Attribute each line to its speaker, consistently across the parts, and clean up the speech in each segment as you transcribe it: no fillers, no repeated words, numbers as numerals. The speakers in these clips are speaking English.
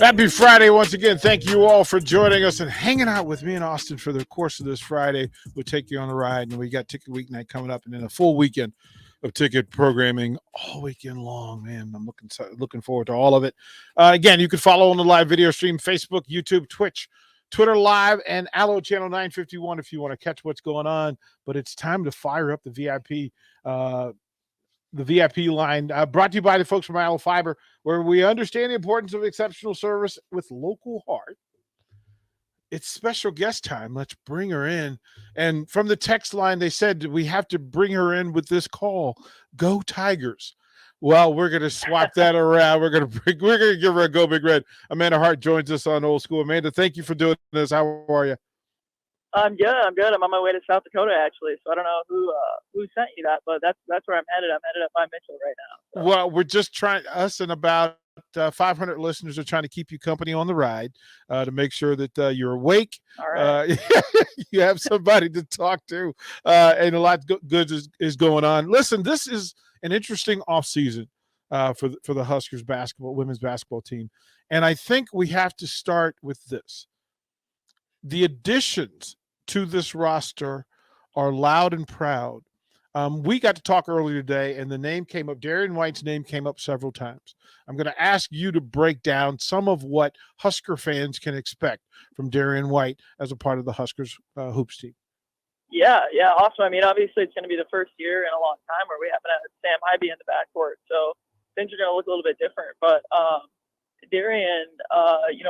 Speaker 1: Happy Friday once again. Thank you all for joining us and hanging out with me and Austin for the course of this Friday. We'll take you on a ride, and we got Ticket Week Night coming up, and then a full weekend of ticket programming all weekend long. Man, I'm looking forward to all of it. Again, you can follow on the live video stream: Facebook, YouTube, Twitch, Twitter Live, and Allo Channel 951 if you want to catch what's going on. But it's time to fire up the VIP. The VIP line, brought to you by the folks from Allo Fiber, where we understand the importance of exceptional service with local Hart. It's special guest time. Let's bring her in. And from the text line, they said we have to bring her in with this call. Go Tigers. Well, we're gonna swap that around. We're gonna give her a go Big Red. Amanda Hart joins us on Old School. Amanda, thank you for doing this. How are you?
Speaker 2: I'm good. I'm on my way to South Dakota, actually. So I don't know who sent you that, but that's where I'm headed. I'm headed up by Mitchell right now.
Speaker 1: So. Well, we're just trying. Us and about 500 listeners are trying to keep you company on the ride to make sure that you're awake.
Speaker 2: All right.
Speaker 1: You have somebody to talk to, and a lot good is going on. Listen, this is an interesting off season for the Huskers women's basketball team, and I think we have to start with this. The additions to this roster are loud and proud. We got to talk earlier today, and the name came up. Darian White's name came up several times. I'm going to ask you to break down some of what Husker fans can expect from Darian White as a part of the Huskers hoops team.
Speaker 2: Yeah, awesome. I mean, obviously, it's going to be the first year in a long time where we haven't had Sam Hybe in the backcourt, so things are going to look a little bit different. But Darian,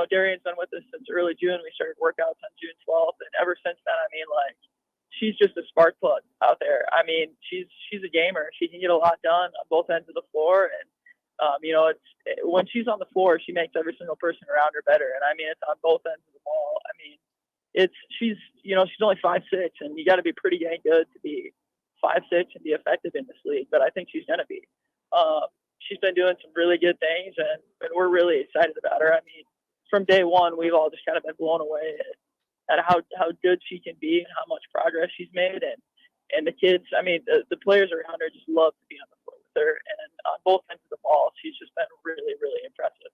Speaker 2: Darian's been with us since early June. We started workouts on June 12th, and ever since then, I mean, like, she's just a spark plug out there. I mean, she's a gamer. She can get a lot done on both ends of the floor, and when she's on the floor, she makes every single person around her better. And I mean, it's on both ends of the ball. I mean, she's only 5'6", and you got to be pretty dang good to be 5'6" and be effective in this league. But I think she's going to be. She's been doing some really good things, and we're really excited about her. I mean, from day one, we've all just kind of been blown away at how good she can be and how much progress she's made. And the kids, I mean, the players around her just love to be on the floor with her. And on both ends of the ball, she's just been really, really impressive.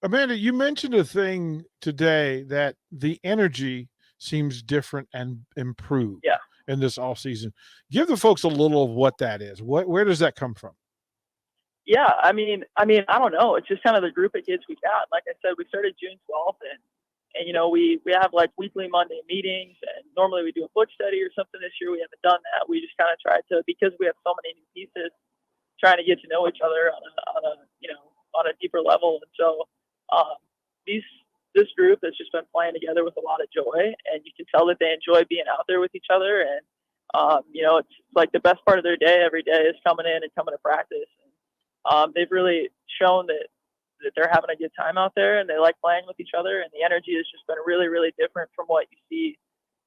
Speaker 1: Amanda, you mentioned a thing today that the energy seems different and improved in this offseason. Give the folks a little of what that is. Where does that come from?
Speaker 2: Yeah, I mean, I don't know. It's just kind of the group of kids we got. Like I said, we started June 12th, and we have like weekly Monday meetings, and normally we do a foot study or something. This year we haven't done that. We just kind of tried to, because we have so many new pieces, trying to get to know each other on a deeper level. And so this group has just been playing together with a lot of joy, and you can tell that they enjoy being out there with each other. And it's like the best part of their day every day is coming in and coming to practice. They've really shown that they're having a good time out there, and they like playing with each other. And the energy has just been really, really different from what you see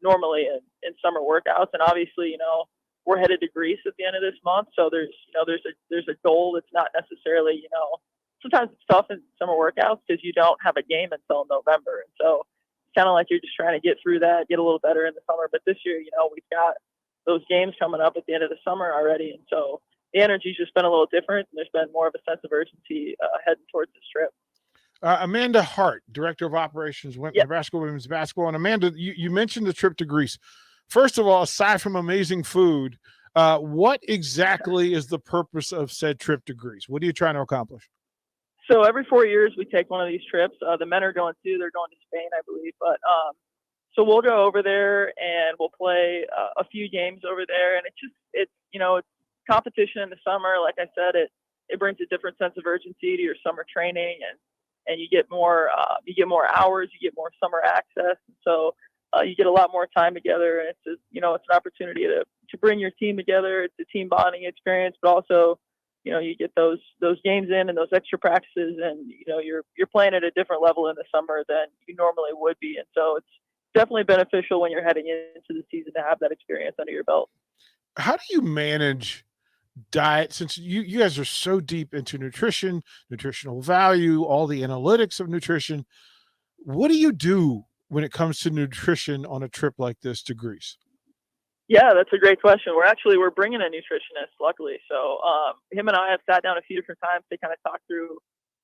Speaker 2: normally in summer workouts. And obviously, we're headed to Greece at the end of this month. So there's a goal that's not necessarily, sometimes it's tough in summer workouts because you don't have a game until November. And so it's kind of like you're just trying to get through that, get a little better in the summer. But this year, we've got those games coming up at the end of the summer already. And so the energy's just been a little different, and there's been more of a sense of urgency heading towards this trip.
Speaker 1: Amanda Hart, Director of Operations, Nebraska Women's Basketball. And Amanda, you mentioned the trip to Greece. First of all, aside from amazing food, what exactly is the purpose of said trip to Greece? What are you trying to accomplish?
Speaker 2: So every 4 years we take one of these trips. The men are going too. They're going to Spain, I believe. But so we'll go over there and we'll play a few games over there. And it's competition in the summer. Like I said, it brings a different sense of urgency to your summer training, and you get more hours, you get more summer access. And so you get a lot more time together. And it's an opportunity to bring your team together. It's a team bonding experience, but also, you get those games in and those extra practices, and you're playing at a different level in the summer than you normally would be. And so it's definitely beneficial when you're heading into the season to have that experience under your belt.
Speaker 1: How do you manage diet, since you guys are so deep into nutrition, nutritional value, all the analytics of nutrition? What do you do when it comes to nutrition on a trip like this to Greece?
Speaker 2: Yeah, that's a great question. We're bringing a nutritionist, luckily. So him and I have sat down a few different times to kind of talk through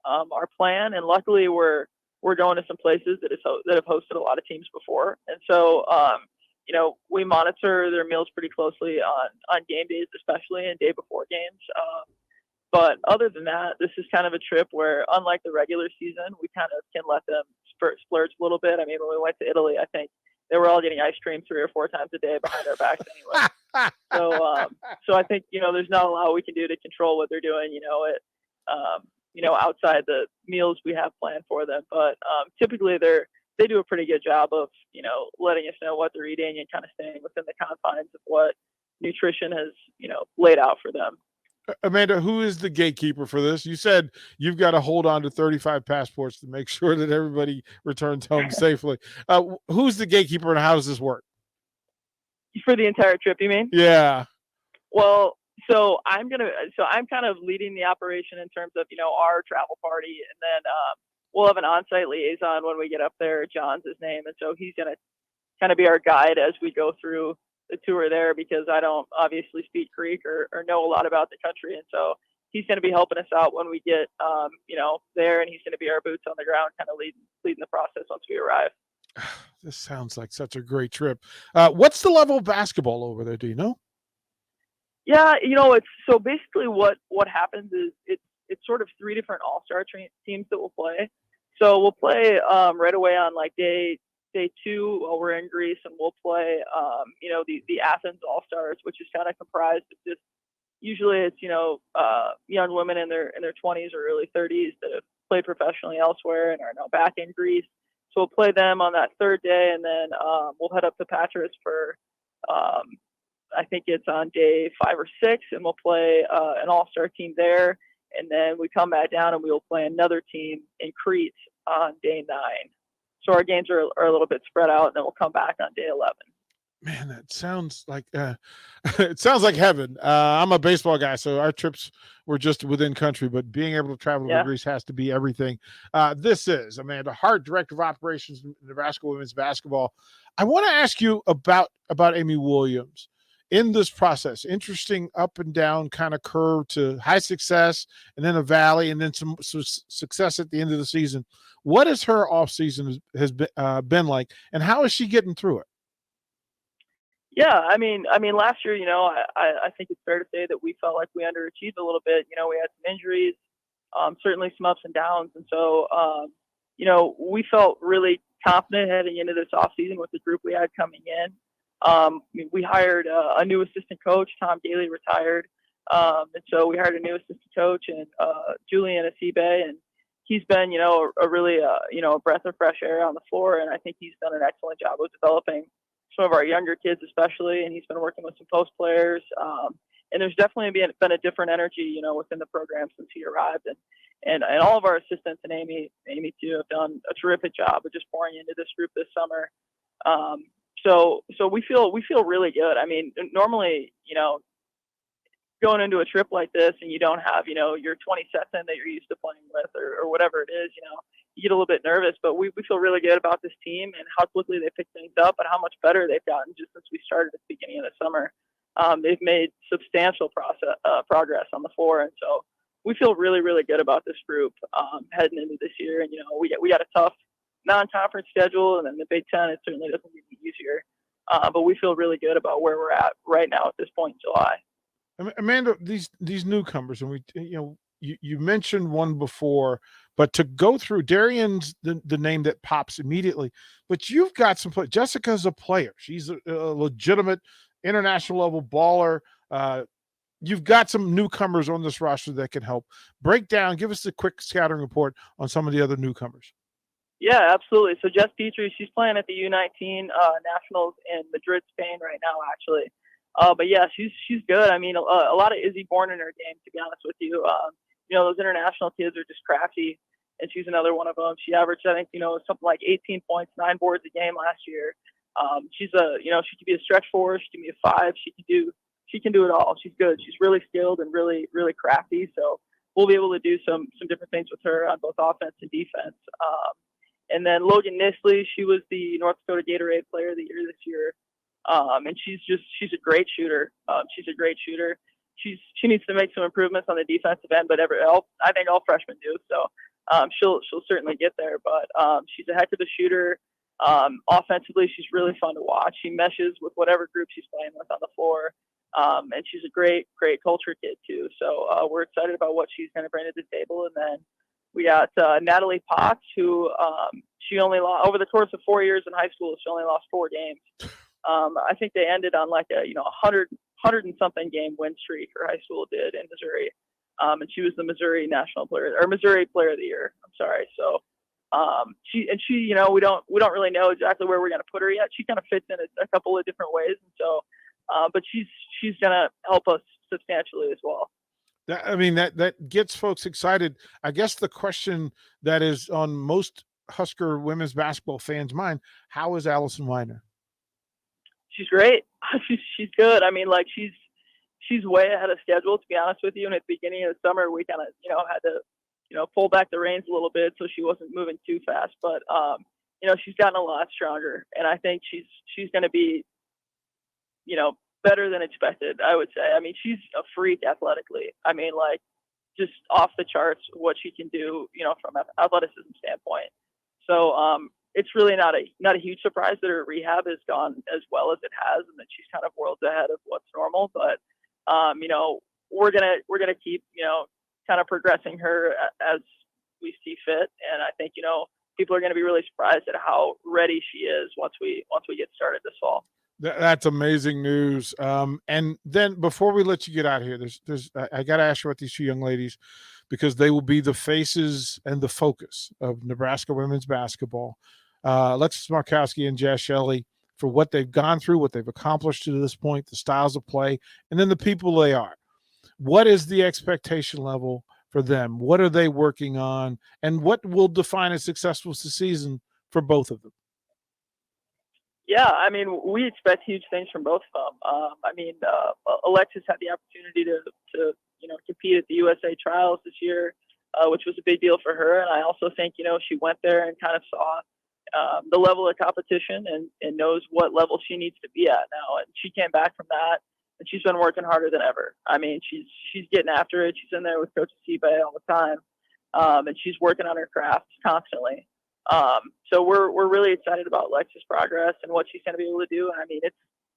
Speaker 2: our plan, and luckily we're we're going to some places that have hosted a lot of teams before. And so, we monitor their meals pretty closely on game days, especially and day before games. But other than that, this is kind of a trip where, unlike the regular season, we kind of can let them splurge a little bit. I mean, when we went to Italy, I think they were all getting ice cream 3 or 4 times a day behind our backs anyway. So I think, there's not a lot we can do to control what they're doing, outside the meals we have planned for them. But typically they do a pretty good job of, letting us know what they're eating and kind of staying within the confines of what nutrition has, laid out for them.
Speaker 1: Amanda, who is the gatekeeper for this? You said you've got to hold on to 35 passports to make sure that everybody returns home safely. Who's the gatekeeper and how does this work?
Speaker 2: For the entire trip, you mean?
Speaker 1: Yeah.
Speaker 2: Well, so I'm kind of leading the operation in terms of, our travel party. And then we'll have an on-site liaison when we get up there. John's his name. And so he's going to kind of be our guide as we go through the tour there, because I don't obviously speak Greek or know a lot about the country. And so he's going to be helping us out when we get, there, and he's going to be our boots on the ground, kind of leading the process once we arrive.
Speaker 1: This sounds like such a great trip. What's the level of basketball over there? Do you know?
Speaker 2: Yeah, it's so basically what happens is it's sort of 3 different all-star teams that will play. So we'll play right away on like day 2 while we're in Greece, and we'll play the Athens All-Stars, which is kind of comprised of just usually it's young women in their 20s or early 30s that have played professionally elsewhere and are now back in Greece. So we'll play them on that 3rd day, and then we'll head up to Patras for I think it's on day 5 or 6, and we'll play an all-star team there. And then we come back down and we will play another team in Crete on day 9. So our games are a little bit spread out, and then we'll come back on day 11.
Speaker 1: Man, that sounds like it sounds like heaven. I'm a baseball guy, so our trips were just within country, but being able to travel to Greece has to be everything. This is Amanda Hart, Director of Operations, Nebraska Women's Basketball. I want to ask you about Amy Williams in this process. Interesting up and down kind of curve to high success, and then a valley, and then some success at the end of the season. What has her off season has been like, and how is she getting through it?
Speaker 2: Yeah, I mean, last year, I think it's fair to say that we felt like we underachieved a little bit. We had some injuries, certainly some ups and downs, and so we felt really confident heading into this off season with the group we had coming in. We hired a new assistant coach. Tom Daly retired, and so we hired a new assistant coach, and Julian Asibe, and he's been, a really, a breath of fresh air on the floor, and I think he's done an excellent job of developing some of our younger kids, especially, and he's been working with some post players. And there's definitely been a different energy, within the program since he arrived, and all of our assistants and Amy too have done a terrific job of just pouring into this group this summer. So we feel really good. I mean, normally, going into a trip like this and you don't have, your 20 sets in that you're used to playing with or whatever it is, you get a little bit nervous, but we feel really good about this team and how quickly they pick things up and how much better they've gotten just since we started at the beginning of the summer. They've made substantial progress on the floor. And so we feel really, really good about this group heading into this year. And, we got a tough non-conference schedule, and then the Big Ten, it certainly doesn't get any easier. But we feel really good about where we're at right now at this point in July.
Speaker 1: Amanda, these newcomers, and you mentioned one before, but to go through Darian's the name that pops immediately, but you've got some play. Jessica's a player. She's a legitimate international level baller. You've got some newcomers on this roster that can help. Break down, give us a quick scouting report on some of the other newcomers.
Speaker 2: Yeah, absolutely. So Jess Petrie, she's playing at the U19 Nationals in Madrid, Spain right now, actually. But yeah, she's good. I mean, a lot of Izzy born in her game, to be honest with you. Those international kids are just crafty, and she's another one of them. She averaged, I think, something like 18 points, 9 boards a game last year. She could be a stretch four, she can be a 5, she can do it all. She's good. She's really skilled and really, really crafty. So we'll be able to do some different things with her on both offense and defense. And then Logan Nisley, she was the North Dakota Gatorade Player of the Year this year. And she's a great shooter. She needs to make some improvements on the defensive end, but I think all freshmen do. So she'll certainly get there. But she's a heck of a shooter. Offensively, she's really fun to watch. She meshes with whatever group she's playing with on the floor. And she's a great culture kid too. So we're excited about what she's going to bring to the table. And then we got Natalie Potts, who she only lost over the course of 4 years in high school. She only lost 4 games. I think they ended on like a 100 and something game win streak. Her high school did in Missouri, and she was the Missouri National Player or Missouri Player of the Year. I'm sorry. So she we don't really know exactly where we're going to put her yet. She kind of fits in a couple of different ways, and so but she's going to help us substantially as well.
Speaker 1: That gets folks excited. I guess the question that is on most Husker women's basketball fans' mind: how is Allison Weiner?
Speaker 2: She's great. She's good. I mean, like she's way ahead of schedule, to be honest with you. And at the beginning of the summer, we kind of had to pull back the reins a little bit so she wasn't moving too fast. But she's gotten a lot stronger, and I think she's going to be better than expected, I would say. I mean, she's a freak athletically. I mean, like, just off the charts what she can do, from an athleticism standpoint. So it's really not a huge surprise that her rehab has gone as well as it has, and that she's kind of worlds ahead of what's normal. But we're gonna keep kind of progressing her as we see fit, and I think people are going to be really surprised at how ready she is once we get started this fall.
Speaker 1: That's amazing news. And then before we let you get out of here, I got to ask you about these 2 young ladies, because they will be the faces and the focus of Nebraska women's basketball. Alexis Markowski and Jazz Shelley, for what they've gone through, what they've accomplished to this point, the styles of play, and then the people they are. What is the expectation level for them? What are they working on? And what will define a successful season for both of them?
Speaker 2: Yeah, I mean, we expect huge things from both of them. Alexis had the opportunity to compete at the USA trials this year, which was a big deal for her. And I also think, she went there and kind of saw the level of competition and knows what level she needs to be at now. And she came back from that, and she's been working harder than ever. I mean, she's getting after it. She's in there with Coach Sibe all the time, and she's working on her craft constantly. So we're really excited about Alexis' progress and what she's going to be able to do. I mean,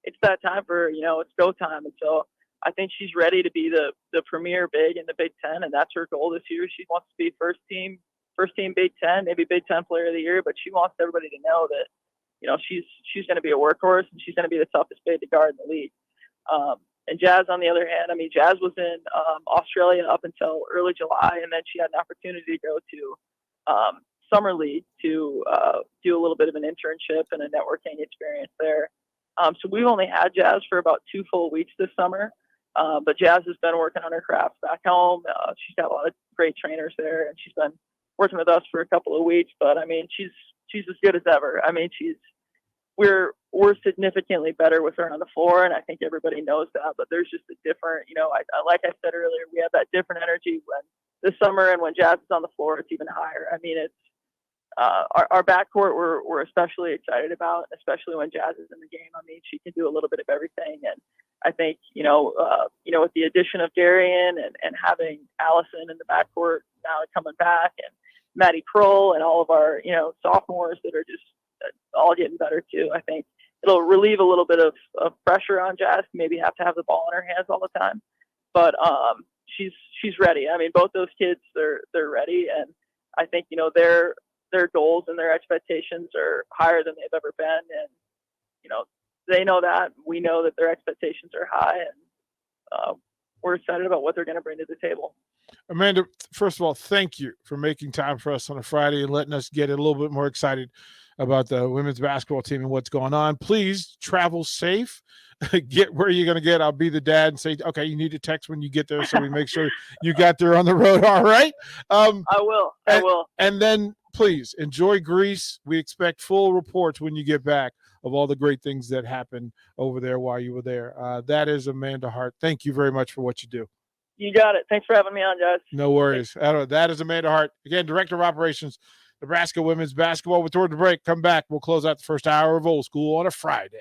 Speaker 2: it's that time for it's go time, and so I think she's ready to be the premier big in the Big Ten, and that's her goal this year. She wants to be first team Big Ten, maybe Big Ten Player of the Year, but she wants everybody to know that she's going to be a workhorse, and she's going to be the toughest big to guard in the league. And Jazz, on the other hand, I mean, Jazz was in Australia up until early July, and then she had an opportunity to go to Summer League to do a little bit of an internship and a networking experience there. So we've only had Jazz for about 2 full weeks this summer, but Jazz has been working on her craft back home. She's got a lot of great trainers there, and she's been working with us for a couple of weeks. But I mean, she's as good as ever. I mean, we're significantly better with her on the floor, and I think everybody knows that. But there's just a different, like I said earlier, we have that different energy when this summer, and when Jazz is on the floor, it's even higher. I mean, it's our backcourt we're especially excited about, especially when Jazz is in the game. I mean, she can do a little bit of everything, and I think with the addition of Darian and having Allison in the backcourt now coming back, and Maddie Kroll and all of our sophomores that are just all getting better too, I think it'll relieve a little bit of pressure on Jazz to maybe have to have the ball in her hands all the time. But she's ready. I mean, both those kids, they're ready, and I think their goals and their expectations are higher than they've ever been, and they know that. We know that their expectations are high, and we're excited about what they're going to bring to the table.
Speaker 1: Amanda, first of all, thank you for making time for us on a Friday and letting us get a little bit more excited about the women's basketball team and what's going on. Please travel safe. Get where you're going to get. I'll be the dad and say, okay, you need to text when you get there so we make sure you got there on the road. All right.
Speaker 2: I will.
Speaker 1: And then please enjoy Greece. We expect full reports when you get back of all the great things that happened over there while you were there. That is Amanda Hart. Thank you very much for what you do.
Speaker 2: You got it. Thanks for having me on, guys.
Speaker 1: No worries. That is Amanda Hart. Again, Director of Operations, Nebraska Women's Basketball. We're toward the break. Come back. We'll close out the first hour of Old School on a Friday.